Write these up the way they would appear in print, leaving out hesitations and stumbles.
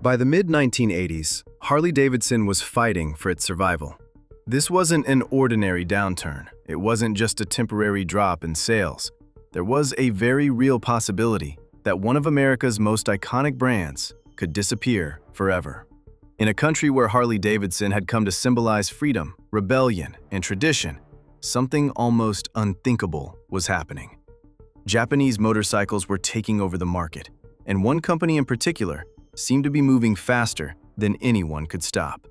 By the mid-1980s, Harley-Davidson was fighting for its survival. This wasn't an ordinary downturn. It wasn't just a temporary drop in sales. There was a very real possibility that one of America's most iconic brands could disappear forever. In a country where Harley-Davidson had come to symbolize freedom, rebellion, and tradition, something almost unthinkable was happening. Japanese motorcycles were taking over the market, and one company in particular seemed to be moving faster than anyone could stop.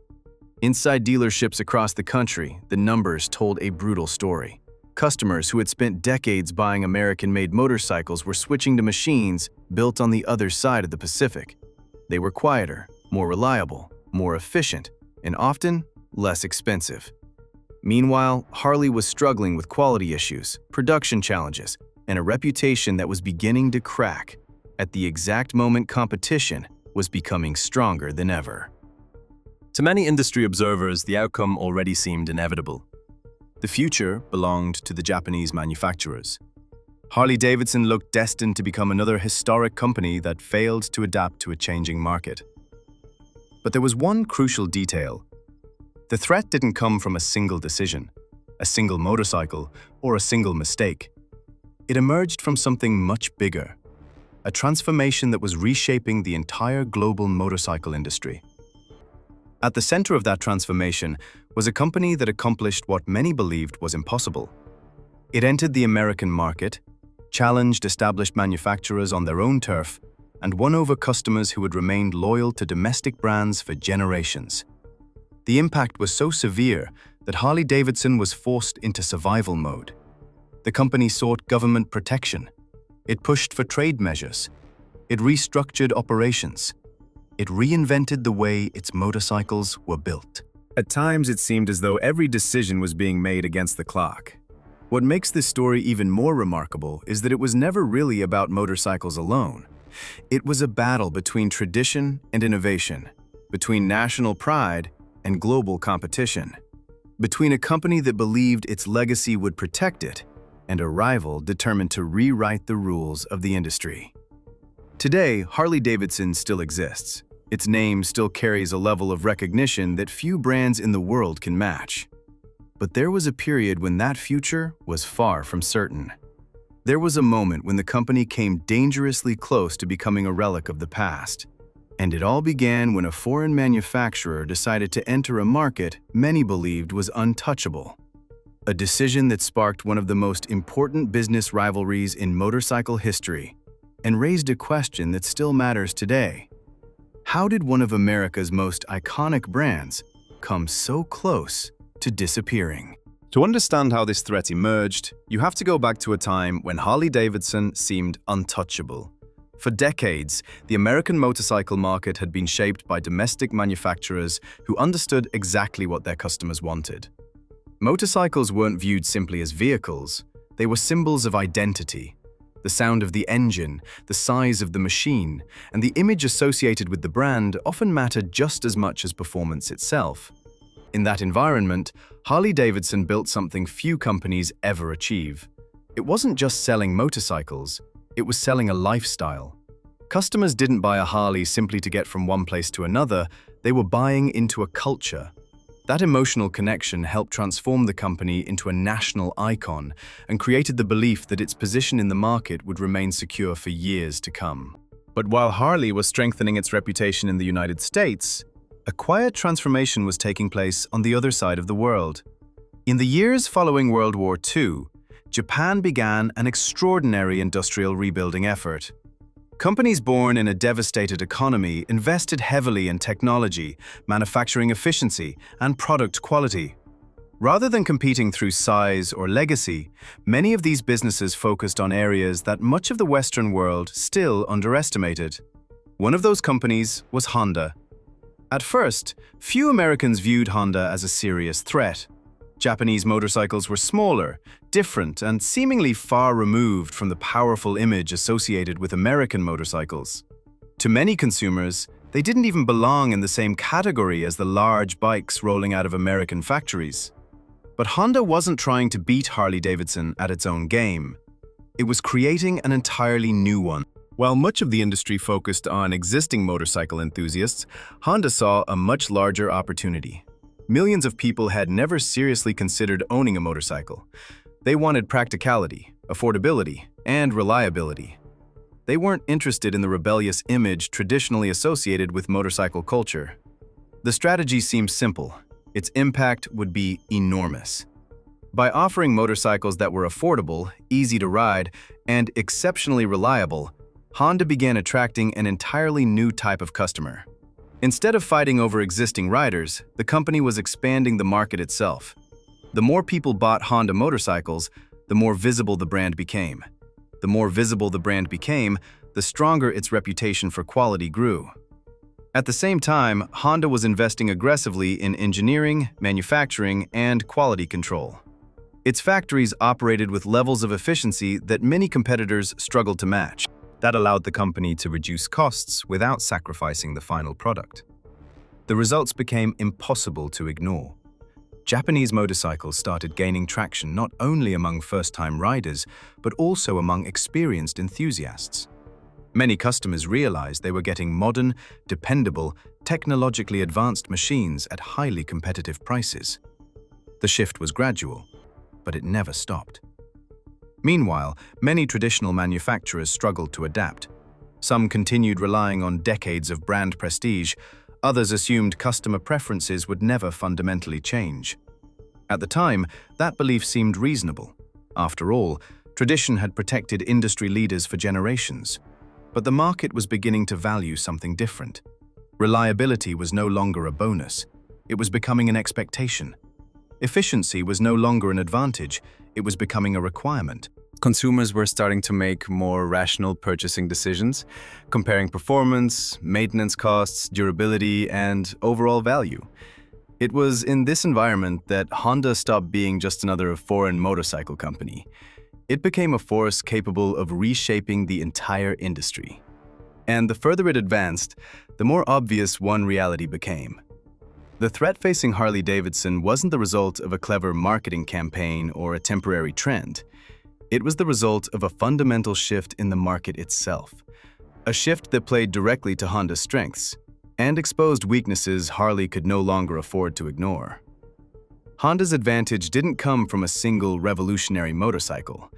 Inside dealerships across the country, the numbers told a brutal story. Customers who had spent decades buying American-made motorcycles were switching to machines built on the other side of the Pacific. They were quieter, more reliable, more efficient, and often less expensive. Meanwhile, Harley was struggling with quality issues, production challenges, and a reputation that was beginning to crack at the exact moment competition was becoming stronger than ever. To many industry observers, the outcome already seemed inevitable. The future belonged to the Japanese manufacturers. Harley-Davidson looked destined to become another historic company that failed to adapt to a changing market. But there was one crucial detail. The threat didn't come from a single decision, a single motorcycle, or a single mistake. It emerged from something much bigger, a transformation that was reshaping the entire global motorcycle industry. At the center of that transformation was a company that accomplished what many believed was impossible. It entered the American market, challenged established manufacturers on their own turf, and won over customers who had remained loyal to domestic brands for generations. The impact was so severe that Harley-Davidson was forced into survival mode. The company sought government protection. It pushed for trade measures. It restructured operations. It reinvented the way its motorcycles were built. At times, it seemed as though every decision was being made against the clock. What makes this story even more remarkable is that it was never really about motorcycles alone. It was a battle between tradition and innovation, between national pride and global competition, between a company that believed its legacy would protect it and a rival determined to rewrite the rules of the industry. Today, Harley-Davidson still exists. Its name still carries a level of recognition that few brands in the world can match. But there was a period when that future was far from certain. There was a moment when the company came dangerously close to becoming a relic of the past. And it all began when a foreign manufacturer decided to enter a market many believed was untouchable. A decision that sparked one of the most important business rivalries in motorcycle history and raised a question that still matters today. How did one of America's most iconic brands come so close to disappearing? To understand how this threat emerged, you have to go back to a time when Harley-Davidson seemed untouchable. For decades, the American motorcycle market had been shaped by domestic manufacturers who understood exactly what their customers wanted. Motorcycles weren't viewed simply as vehicles, they were symbols of identity. The sound of the engine, the size of the machine, and the image associated with the brand often mattered just as much as performance itself. In that environment, Harley-Davidson built something few companies ever achieve. It wasn't just selling motorcycles, it was selling a lifestyle. Customers didn't buy a Harley simply to get from one place to another, they were buying into a culture. That emotional connection helped transform the company into a national icon and created the belief that its position in the market would remain secure for years to come. But while Harley was strengthening its reputation in the United States, a quiet transformation was taking place on the other side of the world. In the years following World War II, Japan began an extraordinary industrial rebuilding effort. Companies born in a devastated economy invested heavily in technology, manufacturing efficiency, and product quality. Rather than competing through size or legacy, many of these businesses focused on areas that much of the Western world still underestimated. One of those companies was Honda. At first, few Americans viewed Honda as a serious threat. Japanese motorcycles were smaller, different, and seemingly far removed from the powerful image associated with American motorcycles. To many consumers, they didn't even belong in the same category as the large bikes rolling out of American factories. But Honda wasn't trying to beat Harley-Davidson at its own game. It was creating an entirely new one. While much of the industry focused on existing motorcycle enthusiasts, Honda saw a much larger opportunity. Millions of people had never seriously considered owning a motorcycle. They wanted practicality, affordability, and reliability. They weren't interested in the rebellious image traditionally associated with motorcycle culture. The strategy seemed simple. Its impact would be enormous. By offering motorcycles that were affordable, easy to ride, and exceptionally reliable, Honda began attracting an entirely new type of customer. Instead of fighting over existing riders, the company was expanding the market itself. The more people bought Honda motorcycles, the more visible the brand became. The more visible the brand became, the stronger its reputation for quality grew. At the same time, Honda was investing aggressively in engineering, manufacturing, and quality control. Its factories operated with levels of efficiency that many competitors struggled to match. That allowed the company to reduce costs without sacrificing the final product. The results became impossible to ignore. Japanese motorcycles started gaining traction not only among first-time riders, but also among experienced enthusiasts. Many customers realized they were getting modern, dependable, technologically advanced machines at highly competitive prices. The shift was gradual, but it never stopped. Meanwhile, many traditional manufacturers struggled to adapt. Some continued relying on decades of brand prestige, others assumed customer preferences would never fundamentally change. At the time, that belief seemed reasonable. After all, tradition had protected industry leaders for generations. But the market was beginning to value something different. Reliability was no longer a bonus. It was becoming an expectation. Efficiency was no longer an advantage. It was becoming a requirement. Consumers were starting to make more rational purchasing decisions, comparing performance, maintenance costs, durability, and overall value. It was in this environment that Honda stopped being just another foreign motorcycle company. It became a force capable of reshaping the entire industry. And the further it advanced, the more obvious one reality became. The threat facing Harley-Davidson wasn't the result of a clever marketing campaign or a temporary trend. It was the result of a fundamental shift in the market itself. A shift that played directly to Honda's strengths and exposed weaknesses Harley could no longer afford to ignore. Honda's advantage didn't come from a single revolutionary motorcycle.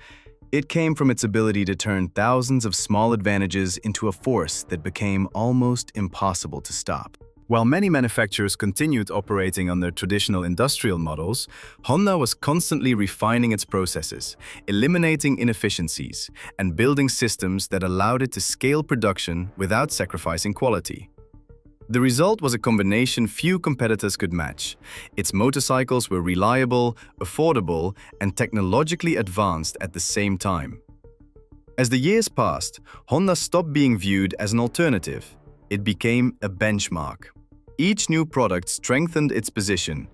It came from its ability to turn thousands of small advantages into a force that became almost impossible to stop. While many manufacturers continued operating on their traditional industrial models, Honda was constantly refining its processes, eliminating inefficiencies, and building systems that allowed it to scale production without sacrificing quality. The result was a combination few competitors could match. Its motorcycles were reliable, affordable, and technologically advanced at the same time. As the years passed, Honda stopped being viewed as an alternative. It became a benchmark. Each new product strengthened its position.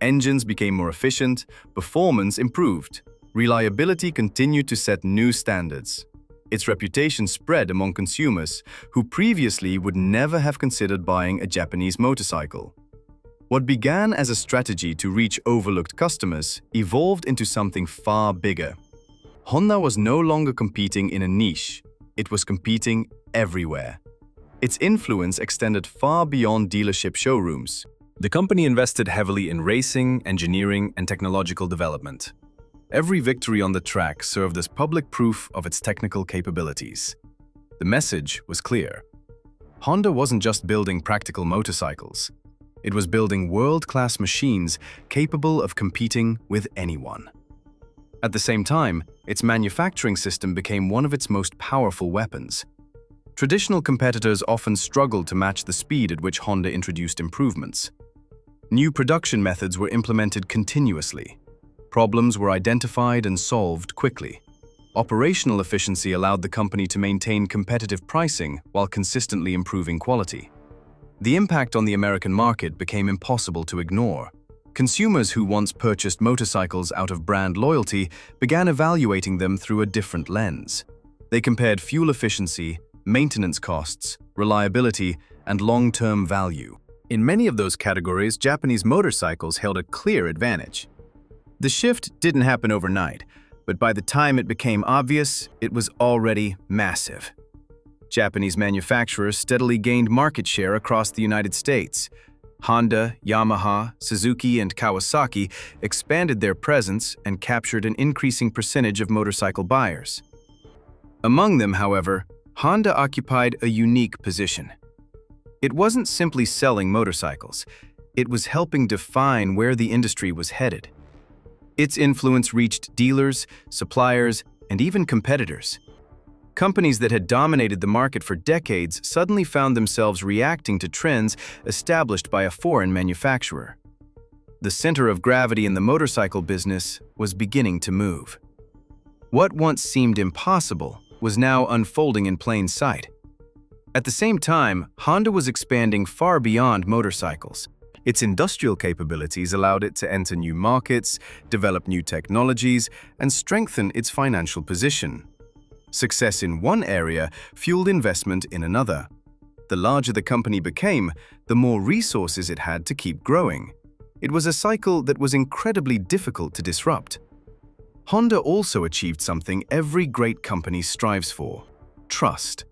Engines became more efficient, performance improved, reliability continued to set new standards. Its reputation spread among consumers who previously would never have considered buying a Japanese motorcycle. What began as a strategy to reach overlooked customers evolved into something far bigger. Honda was no longer competing in a niche. It was competing everywhere. Its influence extended far beyond dealership showrooms. The company invested heavily in racing, engineering, and technological development. Every victory on the track served as public proof of its technical capabilities. The message was clear. Honda wasn't just building practical motorcycles. It was building world-class machines capable of competing with anyone. At the same time, its manufacturing system became one of its most powerful weapons. Traditional competitors often struggled to match the speed at which Honda introduced improvements. New production methods were implemented continuously. Problems were identified and solved quickly. Operational efficiency allowed the company to maintain competitive pricing while consistently improving quality. The impact on the American market became impossible to ignore. Consumers who once purchased motorcycles out of brand loyalty began evaluating them through a different lens. They compared fuel efficiency, maintenance costs, reliability, and long-term value. In many of those categories, Japanese motorcycles held a clear advantage. The shift didn't happen overnight, but by the time it became obvious, it was already massive. Japanese manufacturers steadily gained market share across the United States. Honda, Yamaha, Suzuki, and Kawasaki expanded their presence and captured an increasing percentage of motorcycle buyers. Among them, however, Honda occupied a unique position. It wasn't simply selling motorcycles, it was helping define where the industry was headed. Its influence reached dealers, suppliers, and even competitors. Companies that had dominated the market for decades suddenly found themselves reacting to trends established by a foreign manufacturer. The center of gravity in the motorcycle business was beginning to move. What once seemed impossible was now unfolding in plain sight. At the same time, Honda was expanding far beyond motorcycles. Its industrial capabilities allowed it to enter new markets, develop new technologies, and strengthen its financial position. Success in one area fueled investment in another. The larger the company became, the more resources it had to keep growing. It was a cycle that was incredibly difficult to disrupt. Honda also achieved something every great company strives for: trust.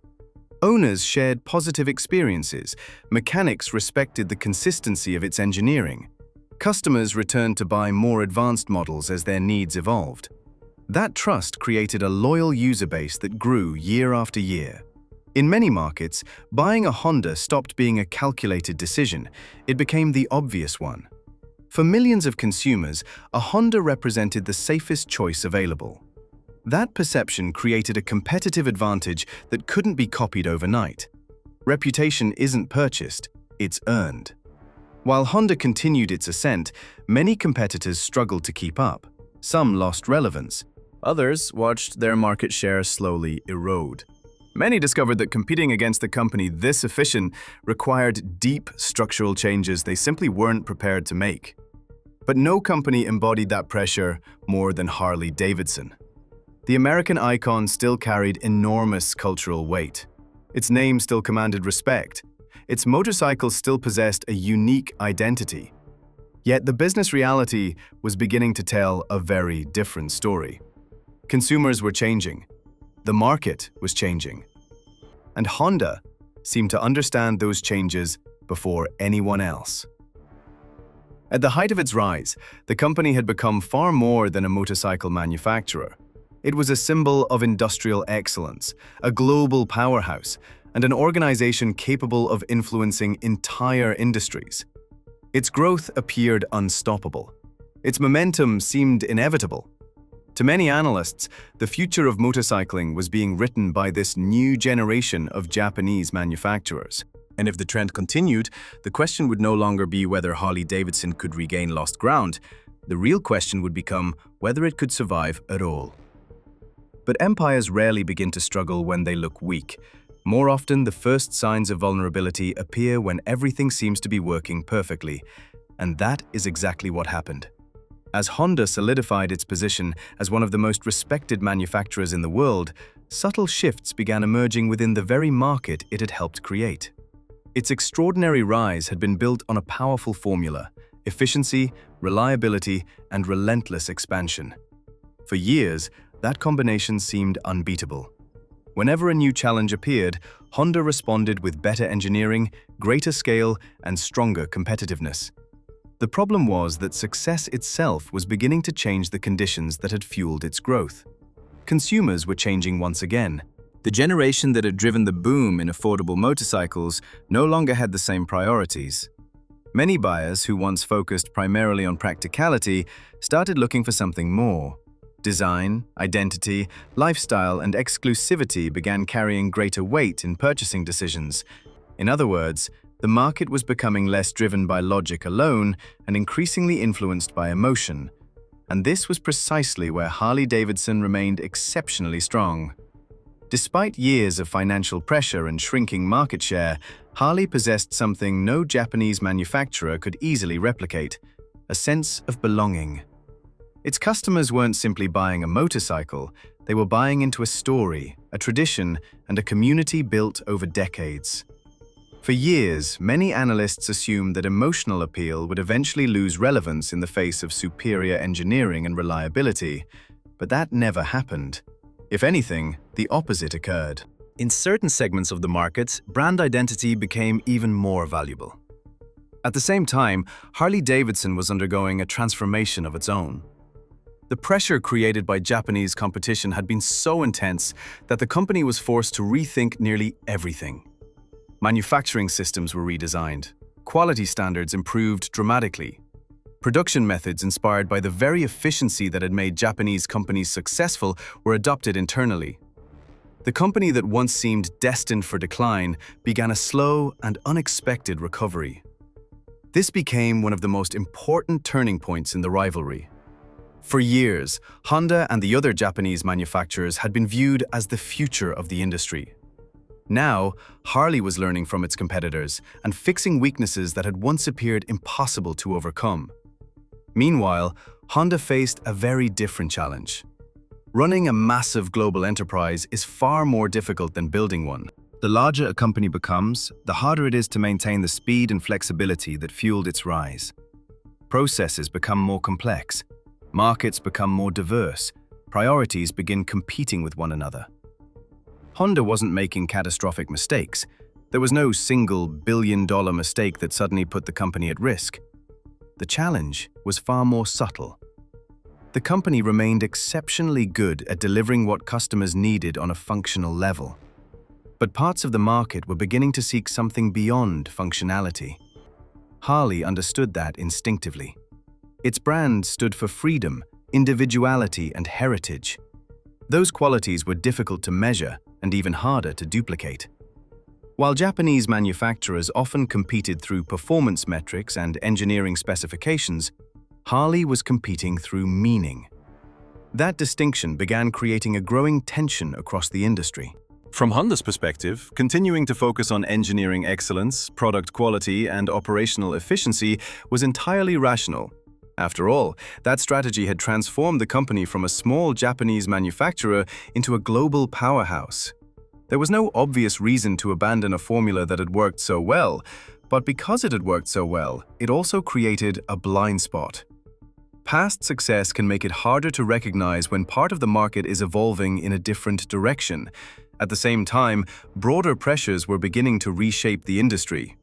Owners shared positive experiences, mechanics respected the consistency of its engineering. Customers returned to buy more advanced models as their needs evolved. That trust created a loyal user base that grew year after year. In many markets, buying a Honda stopped being a calculated decision. It became the obvious one. For millions of consumers, a Honda represented the safest choice available. That perception created a competitive advantage that couldn't be copied overnight. Reputation isn't purchased, it's earned. While Honda continued its ascent, many competitors struggled to keep up. Some lost relevance. Others watched their market share slowly erode. Many discovered that competing against a company this efficient required deep structural changes they simply weren't prepared to make. But no company embodied that pressure more than Harley-Davidson. The American icon still carried enormous cultural weight. Its name still commanded respect. Its motorcycles still possessed a unique identity. Yet the business reality was beginning to tell a very different story. Consumers were changing. The market was changing. And Honda seemed to understand those changes before anyone else. At the height of its rise, the company had become far more than a motorcycle manufacturer. It was a symbol of industrial excellence, a global powerhouse, and an organization capable of influencing entire industries. Its growth appeared unstoppable. Its momentum seemed inevitable. To many analysts, the future of motorcycling was being written by this new generation of Japanese manufacturers. And if the trend continued, the question would no longer be whether Harley-Davidson could regain lost ground. The real question would become whether it could survive at all. But empires rarely begin to struggle when they look weak. More often, the first signs of vulnerability appear when everything seems to be working perfectly. And that is exactly what happened. As Honda solidified its position as one of the most respected manufacturers in the world, subtle shifts began emerging within the very market it had helped create. Its extraordinary rise had been built on a powerful formula: efficiency, reliability, and relentless expansion. For years, that combination seemed unbeatable. Whenever a new challenge appeared, Honda responded with better engineering, greater scale, and stronger competitiveness. The problem was that success itself was beginning to change the conditions that had fueled its growth. Consumers were changing once again. The generation that had driven the boom in affordable motorcycles no longer had the same priorities. Many buyers who once focused primarily on practicality started looking for something more. Design, identity, lifestyle, and exclusivity began carrying greater weight in purchasing decisions. In other words, the market was becoming less driven by logic alone and increasingly influenced by emotion. And this was precisely where Harley-Davidson remained exceptionally strong. Despite years of financial pressure and shrinking market share, Harley possessed something no Japanese manufacturer could easily replicate: a sense of belonging. Its customers weren't simply buying a motorcycle, they were buying into a story, a tradition, and a community built over decades. For years, many analysts assumed that emotional appeal would eventually lose relevance in the face of superior engineering and reliability, but that never happened. If anything, the opposite occurred. In certain segments of the market, brand identity became even more valuable. At the same time, Harley-Davidson was undergoing a transformation of its own. The pressure created by Japanese competition had been so intense that the company was forced to rethink nearly everything. Manufacturing systems were redesigned, quality standards improved dramatically, production methods inspired by the very efficiency that had made Japanese companies successful were adopted internally. The company that once seemed destined for decline began a slow and unexpected recovery. This became one of the most important turning points in the rivalry. For years, Honda and the other Japanese manufacturers had been viewed as the future of the industry. Now, Harley was learning from its competitors and fixing weaknesses that had once appeared impossible to overcome. Meanwhile, Honda faced a very different challenge. Running a massive global enterprise is far more difficult than building one. The larger a company becomes, the harder it is to maintain the speed and flexibility that fueled its rise. Processes become more complex, markets become more diverse, priorities begin competing with one another. Honda wasn't making catastrophic mistakes. There was no single billion-dollar mistake that suddenly put the company at risk. The challenge was far more subtle. The company remained exceptionally good at delivering what customers needed on a functional level. But parts of the market were beginning to seek something beyond functionality. Harley understood that instinctively. Its brand stood for freedom, individuality, and heritage. Those qualities were difficult to measure and even harder to duplicate. While Japanese manufacturers often competed through performance metrics and engineering specifications, Harley was competing through meaning. That distinction began creating a growing tension across the industry. From Honda's perspective, continuing to focus on engineering excellence, product quality, and operational efficiency was entirely rational. After all, that strategy had transformed the company from a small Japanese manufacturer into a global powerhouse. There was no obvious reason to abandon a formula that had worked so well, but because it had worked so well, it also created a blind spot. Past success can make it harder to recognize when part of the market is evolving in a different direction. At the same time, broader pressures were beginning to reshape the industry.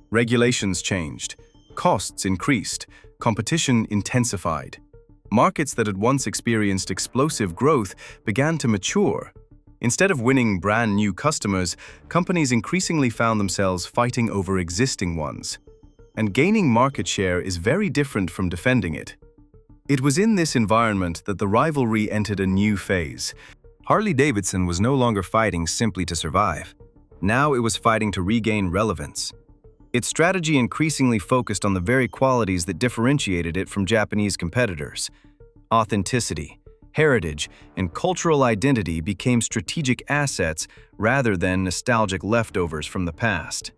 Regulations changed, costs increased, competition intensified. Markets that had once experienced explosive growth began to mature. Instead of winning brand new customers, companies increasingly found themselves fighting over existing ones. And gaining market share is very different from defending it. It was in this environment that the rivalry entered a new phase. Harley-Davidson was no longer fighting simply to survive. Now it was fighting to regain relevance. Its strategy increasingly focused on the very qualities that differentiated it from Japanese competitors. Authenticity, heritage, and cultural identity became strategic assets rather than nostalgic leftovers from the past.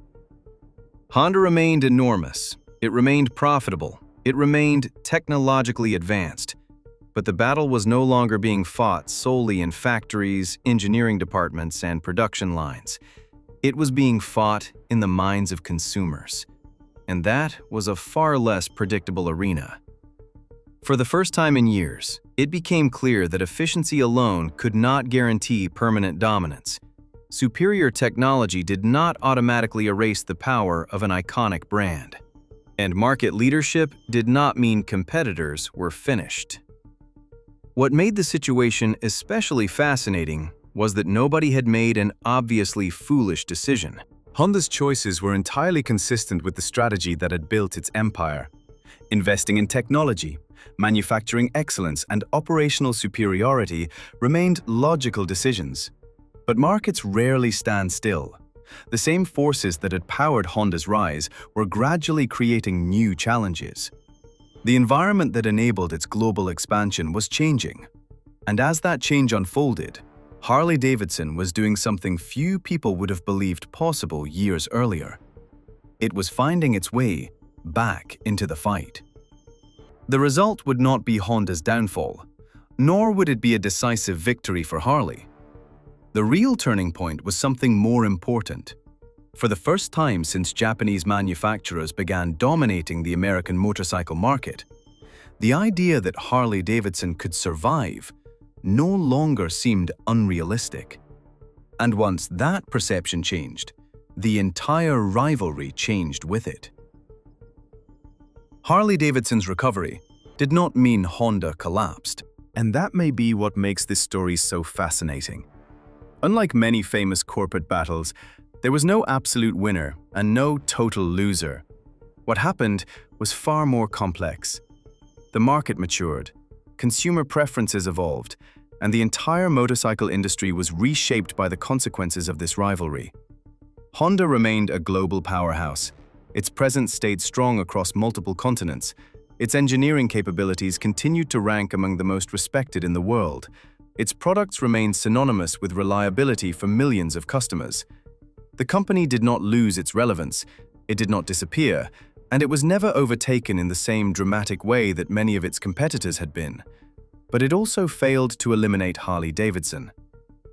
Honda remained enormous. It remained profitable. It remained technologically advanced. But the battle was no longer being fought solely in factories, engineering departments, and production lines. It was being fought in the minds of consumers. And that was a far less predictable arena. For the first time in years, it became clear that efficiency alone could not guarantee permanent dominance. Superior technology did not automatically erase the power of an iconic brand. And market leadership did not mean competitors were finished. What made the situation especially fascinating was that nobody had made an obviously foolish decision. Honda's choices were entirely consistent with the strategy that had built its empire. Investing in technology, manufacturing excellence, and operational superiority remained logical decisions. But markets rarely stand still. The same forces that had powered Honda's rise were gradually creating new challenges. The environment that enabled its global expansion was changing. And as that change unfolded, Harley-Davidson was doing something few people would have believed possible years earlier. It was finding its way back into the fight. The result would not be Honda's downfall, nor would it be a decisive victory for Harley. The real turning point was something more important. For the first time since Japanese manufacturers began dominating the American motorcycle market, the idea that Harley-Davidson could survive no longer seemed unrealistic. And once that perception changed, the entire rivalry changed with it. Harley-Davidson's recovery did not mean Honda collapsed. And that may be what makes this story so fascinating. Unlike many famous corporate battles, there was no absolute winner and no total loser. What happened was far more complex. The market matured, consumer preferences evolved, and the entire motorcycle industry was reshaped by the consequences of this rivalry. Honda remained a global powerhouse. Its presence stayed strong across multiple continents. Its engineering capabilities continued to rank among the most respected in the world. Its products remained synonymous with reliability for millions of customers. The company did not lose its relevance, it did not disappear, and it was never overtaken in the same dramatic way that many of its competitors had been. But it also failed to eliminate Harley-Davidson.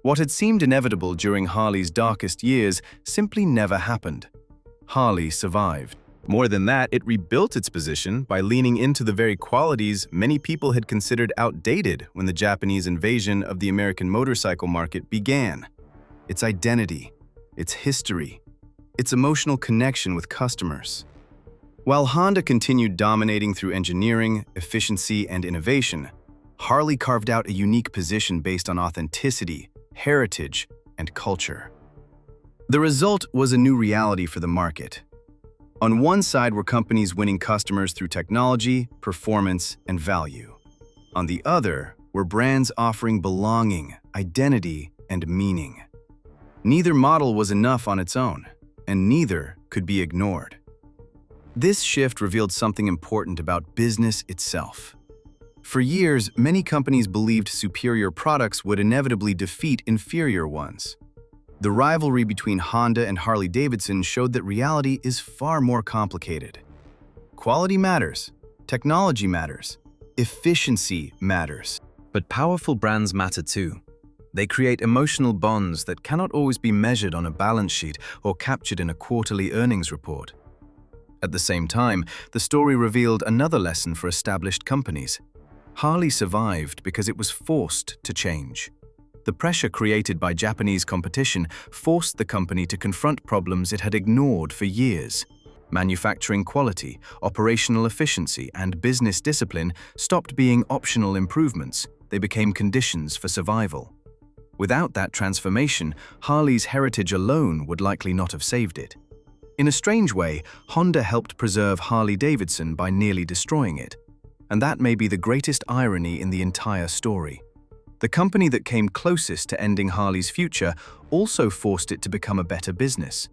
What had seemed inevitable during Harley's darkest years simply never happened. Harley survived. More than that, it rebuilt its position by leaning into the very qualities many people had considered outdated when the Japanese invasion of the American motorcycle market began. Its identity, its history, its emotional connection with customers. While Honda continued dominating through engineering, efficiency, and innovation, Harley carved out a unique position based on authenticity, heritage, and culture. The result was a new reality for the market. On one side were companies winning customers through technology, performance, and value. On the other were brands offering belonging, identity, and meaning. Neither model was enough on its own, and neither could be ignored. This shift revealed something important about business itself. For years, many companies believed superior products would inevitably defeat inferior ones. The rivalry between Honda and Harley-Davidson showed that reality is far more complicated. Quality matters, technology matters, efficiency matters. But powerful brands matter too. They create emotional bonds that cannot always be measured on a balance sheet or captured in a quarterly earnings report. At the same time, the story revealed another lesson for established companies. Harley survived because it was forced to change. The pressure created by Japanese competition forced the company to confront problems it had ignored for years. Manufacturing quality, operational efficiency, and business discipline stopped being optional improvements. They became conditions for survival. Without that transformation, Harley's heritage alone would likely not have saved it. In a strange way, Honda helped preserve Harley-Davidson by nearly destroying it. And that may be the greatest irony in the entire story. The company that came closest to ending Harley's future also forced it to become a better business.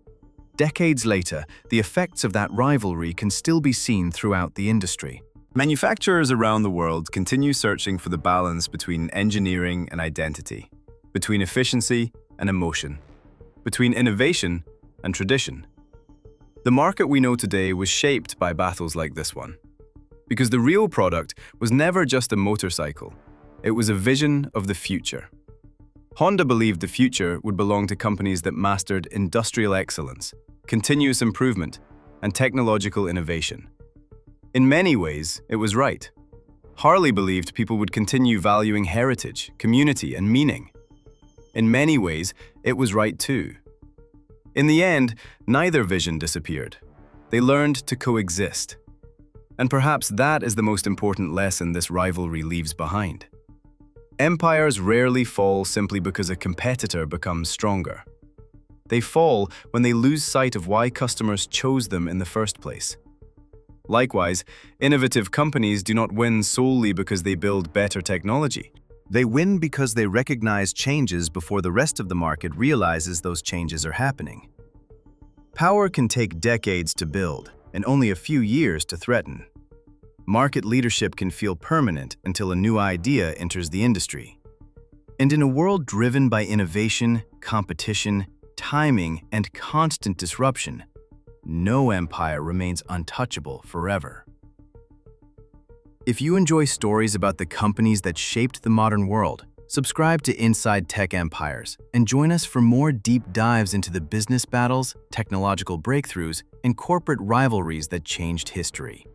Decades later, the effects of that rivalry can still be seen throughout the industry. Manufacturers around the world continue searching for the balance between engineering and identity, between efficiency and emotion, between innovation and tradition. The market we know today was shaped by battles like this one. Because the real product was never just a motorcycle. It was a vision of the future. Honda believed the future would belong to companies that mastered industrial excellence, continuous improvement, and technological innovation. In many ways, it was right. Harley believed people would continue valuing heritage, community, and meaning. In many ways, it was right too. In the end, neither vision disappeared. They learned to coexist. And perhaps that is the most important lesson this rivalry leaves behind. Empires rarely fall simply because a competitor becomes stronger. They fall when they lose sight of why customers chose them in the first place. Likewise, innovative companies do not win solely because they build better technology. They win because they recognize changes before the rest of the market realizes those changes are happening. Power can take decades to build and only a few years to threaten. Market leadership can feel permanent until a new idea enters the industry. And in a world driven by innovation, competition, timing, and constant disruption, no empire remains untouchable forever. If you enjoy stories about the companies that shaped the modern world, subscribe to Inside Tech Empires and join us for more deep dives into the business battles, technological breakthroughs, and corporate rivalries that changed history.